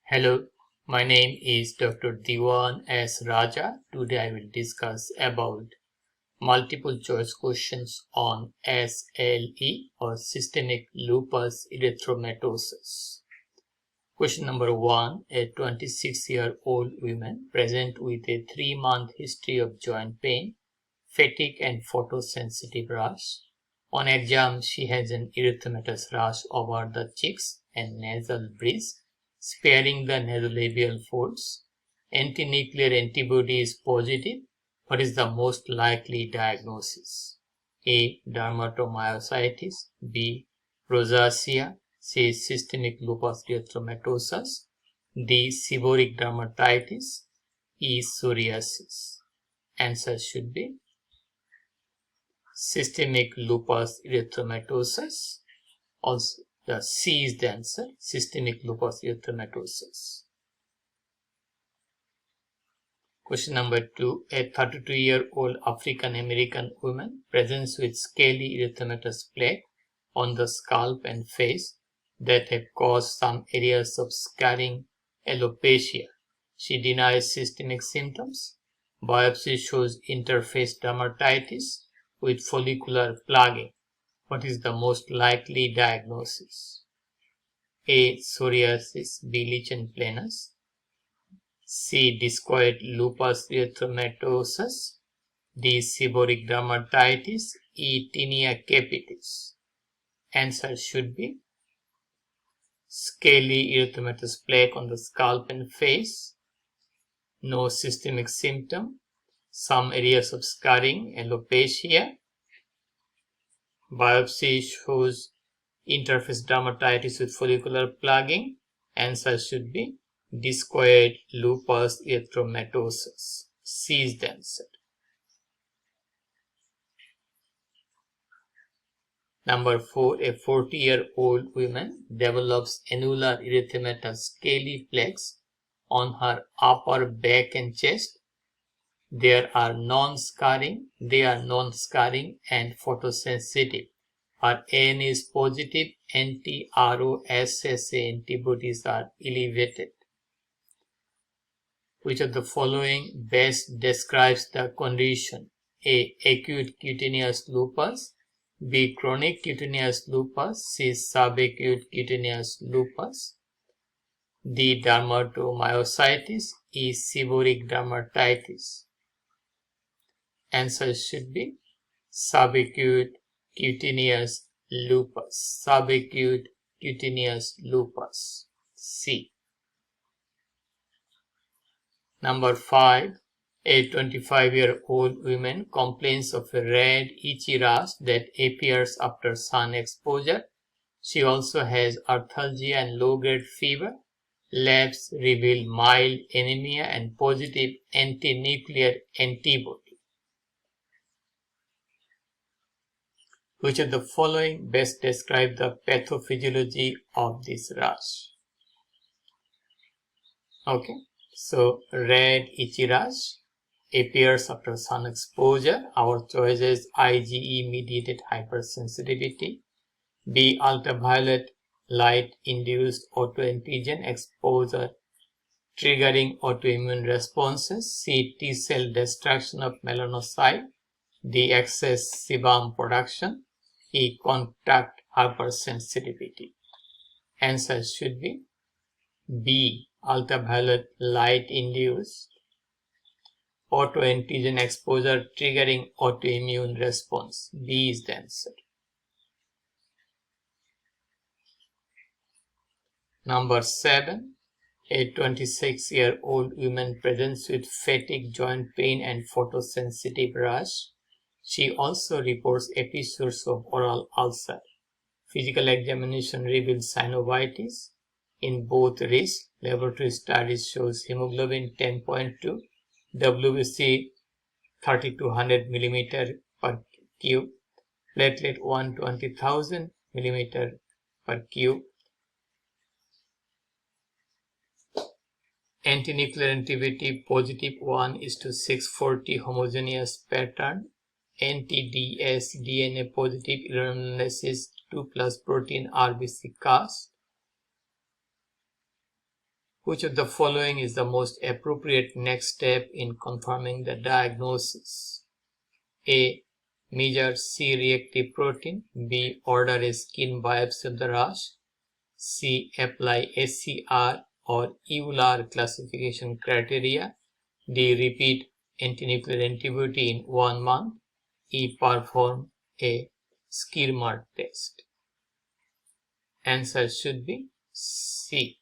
Hello, my name is Dr. Diwan S. Raja. Today I will discuss about multiple choice questions on SLE or systemic lupus erythematosus. Question number 1. A 26-year-old woman present with a 3-month history of joint pain, fatigue and photosensitive rash. On exam, she has an erythematous rash over the cheeks and nasal bridge, sparing the nasolabial folds. Antinuclear antibody is positive. What is the most likely diagnosis? A. Dermatomyositis. B. Rosacea. C. Systemic lupus erythematosus. D. Seborrheic dermatitis. E. Psoriasis. Answer should be systemic lupus erythematosus. Also, the C is the answer, systemic lupus erythematosus. Question number 2. A 32-year-old African American woman presents with scaly erythematous plaque on the scalp and face that have caused some areas of scarring, alopecia. She denies systemic symptoms. Biopsy shows interface dermatitis with follicular plugging. What is the most likely diagnosis? A. Psoriasis, B. lichen planus. C. Discoid lupus erythematosus. D. Seborrheic dermatitis. E. Tinea capitis. Answer should be scaly erythematous plaque on the scalp and face. No systemic symptom. Some areas of scarring, alopecia. Biopsy shows interface dermatitis with follicular plugging. Answer should be discoid lupus erythematosus. C is the answer. Number 4. A 40-year-old woman develops annular erythematous scaly plaques on her upper back and chest. They are non-scarring and photosensitive. Her AN is positive, anti-ROSSA antibodies are elevated. Which of the following best describes the condition? A. Acute cutaneous lupus. B. Chronic cutaneous lupus. C. Subacute cutaneous lupus. D. Dermatomyositis. E. Seborrheic dermatitis. Answer should be subacute cutaneous lupus. Subacute cutaneous lupus. C. Number 5. A 25-year-old woman complains of a red, itchy rash that appears after sun exposure. She also has arthalgia and low-grade fever. Labs reveal mild anemia and positive antinuclear antibody. Which of the following best describe the pathophysiology of this rash? Okay, so red itchy rash appears after sun exposure. Our choice is IgE mediated hypersensitivity. B. Ultraviolet light induced autoantigen exposure triggering autoimmune responses. C. T cell destruction of melanocyte. D. Excess sebum production. E. Contact hypersensitivity. Answer should be B. Ultraviolet light induced autoantigen exposure triggering autoimmune response. B is the answer. Number 7. A 26-year-old woman presents with fatigue, joint pain and photosensitive rash. She also reports episodes of oral ulcer. Physical examination reveals synovitis in both wrists. Laboratory studies shows hemoglobin 10.2, WBC 3200 mm per cube, platelet 120,000 mm per cube. Antinuclear antibody positive 1:640 homogeneous pattern. Anti-DS DNA positive urinalysis 2+ protein RBC cast. Which of the following is the most appropriate next step in confirming the diagnosis? A. Measure C-reactive protein. B. Order a skin biopsy of the rash. C. Apply SCR or Euler classification criteria. D. Repeat antinuclear antibody in 1 month. E. Perform a Skirmer test. Answer should be C.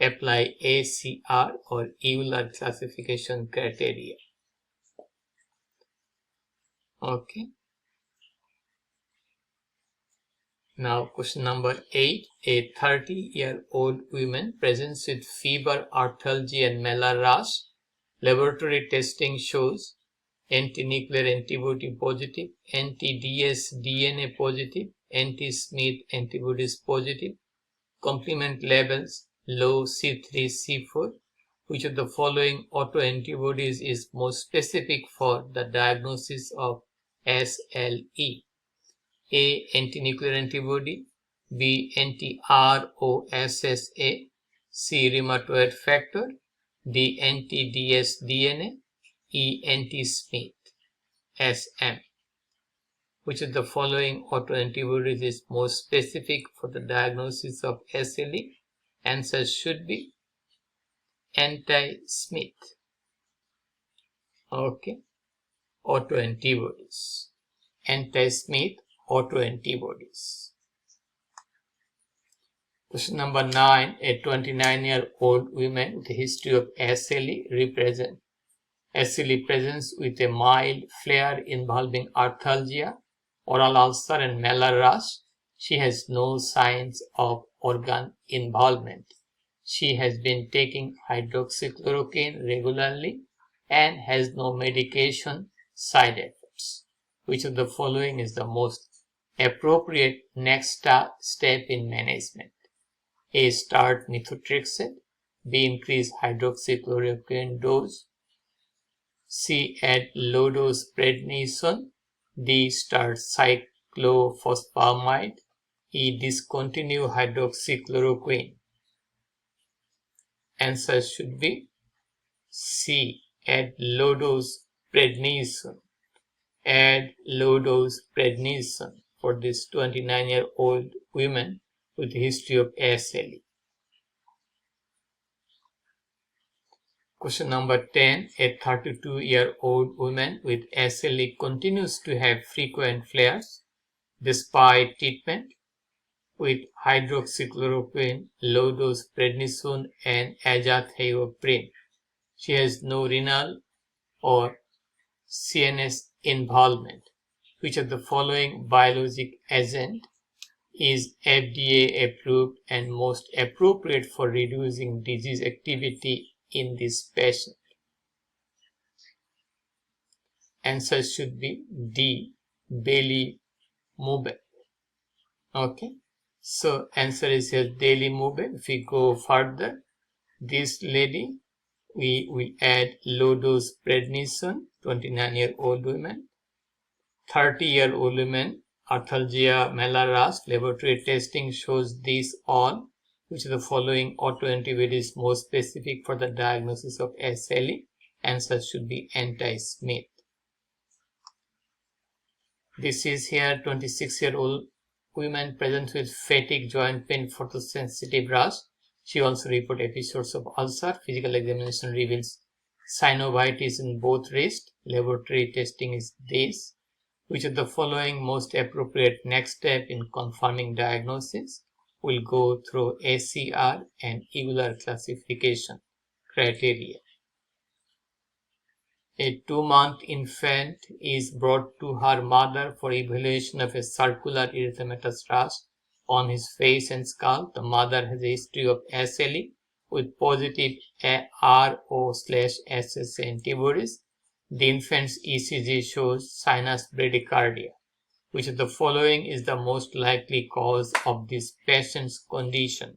Apply ACR or Euler classification criteria. Okay. Now question number 8. A 30-year-old woman presents with fever, arthralgia and malar rash. Laboratory testing shows anti-nuclear antibody positive, anti-DS DNA positive, anti-Smith antibodies positive, complement levels low C3, C4. Which of the following autoantibodies is most specific for the diagnosis of SLE? A. Anti-nuclear antibody. B. Anti-ROSSA. C. Rheumatoid factor. D. Anti-DS DNA. E. Anti-Smith SM. Which of the following autoantibodies is most specific for the diagnosis of SLE? Answer should be anti-Smith. Okay. Autoantibodies. Anti-Smith autoantibodies. Question number 9. A 29-year-old woman with a history of SLE presents with a mild flare involving arthralgia, oral ulcer and malar rash. She has no signs of organ involvement. She has been taking hydroxychloroquine regularly and has no medication side effects. Which of the following is the most appropriate next step in management? A. Start methotrexate. B. Increase hydroxychloroquine dose. C. Add low-dose prednisone. D. Start cyclophosphamide. E. Discontinue hydroxychloroquine. Answer should be C. Add low-dose prednisone. Add low-dose prednisone for this 29-year-old woman with a history of SLE. Question number 10. A 32-year-old woman with SLE continues to have frequent flares despite treatment with hydroxychloroquine, low-dose prednisone and azathioprine. She has no renal or CNS involvement. Which of the following biologic agent is FDA approved and most appropriate for reducing disease activity in this patient? Answer should be D. Belimumab. Okay, so answer is here Belimumab. If we go further, this lady, we will add low-dose prednisone, 29-year-old woman, 30-year-old woman, arthralgia, malar rash. Laboratory testing shows these all. Which of the following autoantibody is most specific for the diagnosis of SLE? Answer should be anti-Smith. This is here 26-year-old woman present with fatigue, joint pain, photosensitive rash. She also reported episodes of ulcer. Physical examination reveals synovitis in both wrists. Laboratory testing is this. Which of the following most appropriate next step in confirming diagnosis? Will go through ACR and Euler classification criteria. A 2-month infant is brought to her mother for evaluation of a circular erythematous rash on his face and scalp. The mother has a history of SLE with positive RO/SS antibodies. The infant's ECG shows sinus bradycardia. Which of the following is the most likely cause of this patient's condition?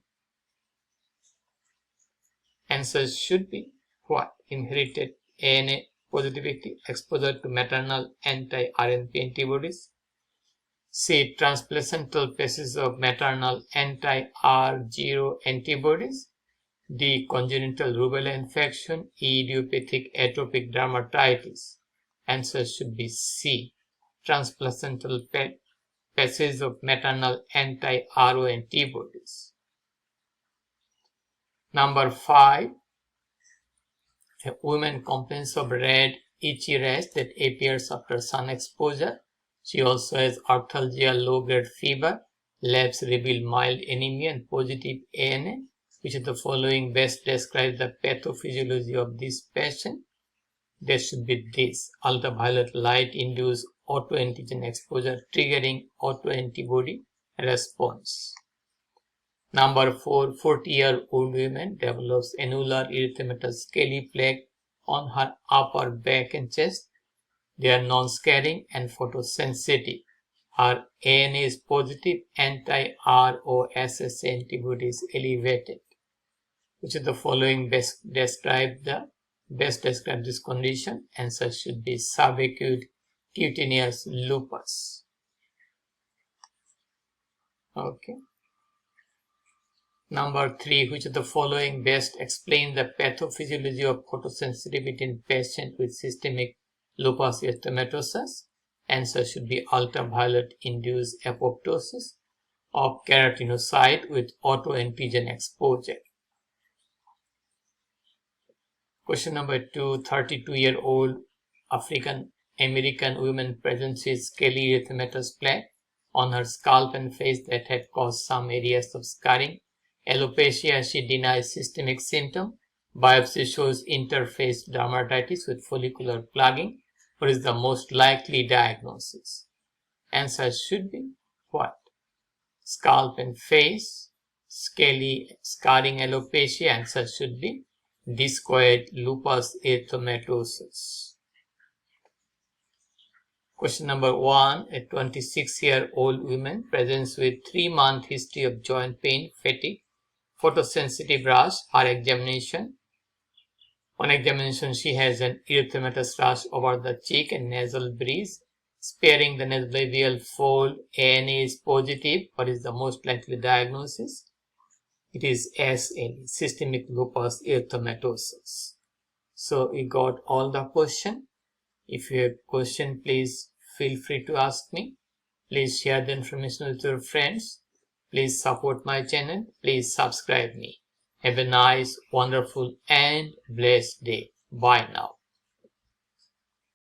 Answers should be what? Inherited ANA positivity, exposure to maternal anti-RNP antibodies. C. Transplacental basis of maternal anti-R0 antibodies. D. Congenital rubella infection. E. Idiopathic atopic dermatitis. Answer should be C. Transplacental passage of maternal anti-RO antibodies. Number 5. A woman complains of red, itchy rash that appears after sun exposure. She also has arthalgia, low-grade fever. Labs reveal mild anemia and positive ANA. Which of the following best describes the pathophysiology of this patient? There should be this: ultraviolet light induced autoantigen exposure triggering autoantibody response. Number 4, 40-year-old woman develops annular erythematous scaly plaque on her upper back and chest. They are non-scarring and photosensitive. Her ANA is positive, anti-ROSS antibody is elevated. Which of the following best describe this condition? Answer should be subacute cutaneous lupus. Okay. Number 3, which of the following best explain the pathophysiology of photosensitivity in patients with systemic lupus erythematosus? Answer should be ultraviolet induced apoptosis of keratinocyte with autoantigen exposure. Question number 2, 32-year-old African American woman presents with scaly erythematous plaque on her scalp and face that had caused some areas of scarring. Alopecia, she denies systemic symptom. Biopsy shows interface dermatitis with follicular plugging. What is the most likely diagnosis? Answer should be what? Scalp and face, scaly scarring alopecia. Answer should be discoid lupus erythematosus. Question number 1, a 26-year-old woman presents with 3-month history of joint pain, fatigue, photosensitive rash. On examination, she has an erythematous rash over the cheek and nasal breeze, sparing the nasolabial fold. ANA is positive. What is the most likely diagnosis? It is SLE, systemic lupus erythematosus. So we got all the question. If you have question, please feel free to ask me. Please share the information with your friends. Please support my channel. Please subscribe me. Have a nice, wonderful and blessed day. Bye now.